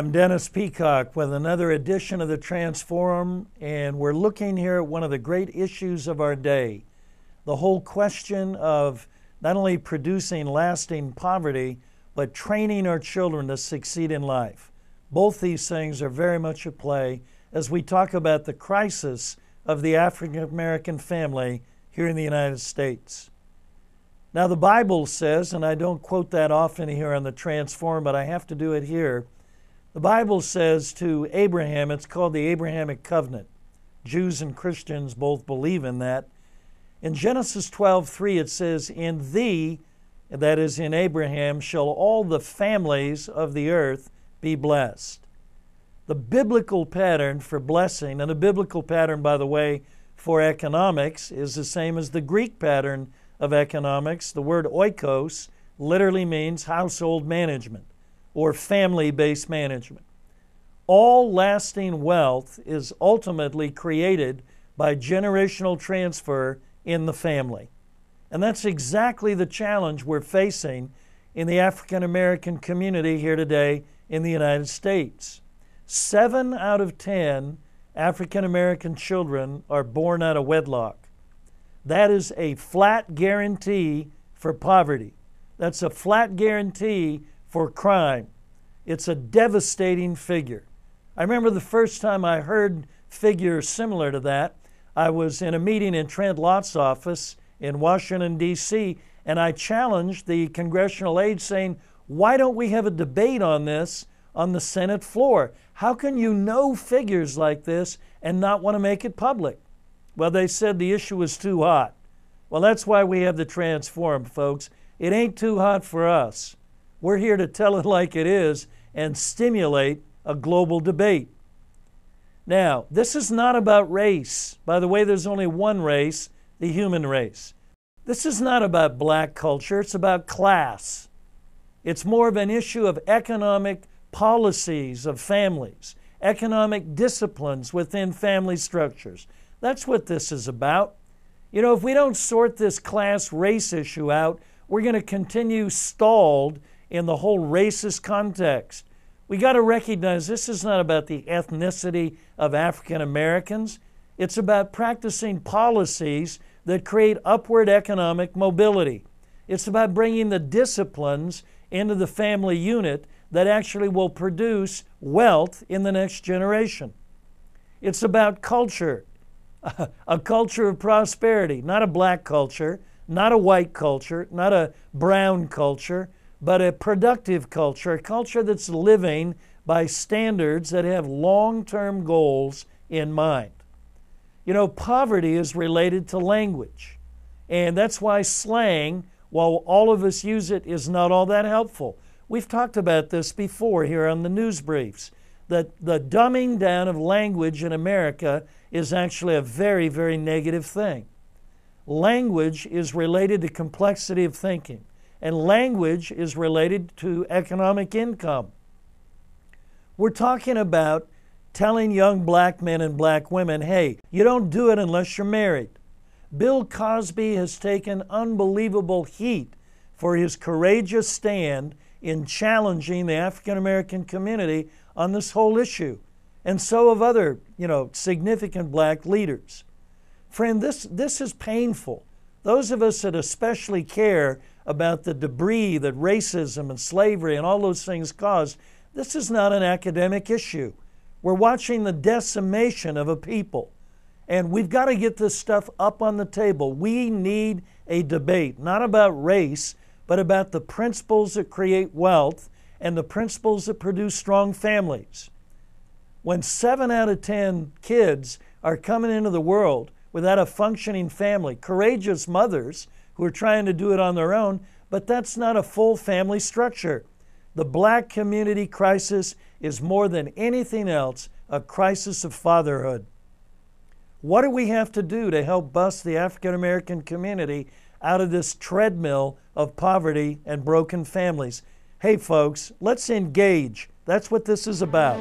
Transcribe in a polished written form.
I'm Dennis Peacock with another edition of the TransForum, and we're looking here at one of the great issues of our day, the whole question of not only producing lasting poverty, but training our children to succeed in life. Both these things are very much at play as we talk about the crisis of the African American family here in the United States. Now, the Bible says, and I don't quote that often here on the TransForum, but I have to do it here. The Bible says to Abraham, it's called the Abrahamic Covenant. Jews and Christians both believe in that. In Genesis 12:3, it says, "In thee," that is in Abraham, "shall all the families of the earth be blessed." The biblical pattern for blessing, and the biblical pattern, by the way, for economics is the same as the Greek pattern of economics. The word oikos literally means household management or family-based management. All lasting wealth is ultimately created by generational transfer in the family. And that's exactly the challenge we're facing in the African American community here today in the United States. 7 out of 10 African American children are born out of wedlock. That is a flat guarantee for poverty. That's a flat guarantee for crime. It's a devastating figure. I remember the first time I heard figures similar to that, I was in a meeting in Trent Lott's office in Washington, D.C., and I challenged the congressional aides saying, why don't we have a debate on this on the Senate floor? How can you know figures like this and not want to make it public? Well, they said the issue was too hot. Well, that's why we have the TransForum, folks. It ain't too hot for us. We're here to tell it like it is and stimulate a global debate. Now, this is not about race. By the way, there's only one race, the human race. This is not about black culture. It's about class. It's more of an issue of economic policies of families, economic disciplines within family structures. That's what this is about. You know, if we don't sort this class-race issue out, we're going to continue stalled in the whole racist context. We got to recognize this is not about the ethnicity of African Americans. It's about practicing policies that create upward economic mobility. It's about bringing the disciplines into the family unit that actually will produce wealth in the next generation. It's about culture, a culture of prosperity, not a black culture, not a white culture, not a brown culture, but a productive culture, a culture that's living by standards that have long-term goals in mind. You know, poverty is related to language, and that's why slang, while all of us use it, is not all that helpful. We've talked about this before here on the news briefs, that the dumbing down of language in America is actually a very, very negative thing. Language is related to complexity of thinking, and language is related to economic income. We're talking about telling young black men and black women, hey, you don't do it unless you're married. Bill Cosby has taken unbelievable heat for his courageous stand in challenging the African American community on this whole issue, and so have other, significant black leaders. Friend, this is painful. Those of us that especially care about the debris that racism and slavery and all those things caused, this is not an academic issue. We're watching the decimation of a people, and we've got to get this stuff up on the table. We need a debate, not about race, but about the principles that create wealth and the principles that produce strong families. When 7 out of 10 kids are coming into the world without a functioning family, courageous mothers who are trying to do it on their own, but that's not a full family structure. The black community crisis is more than anything else a crisis of fatherhood. What do we have to do to help bust the African American community out of this treadmill of poverty and broken families? Hey folks, let's engage. That's what this is about.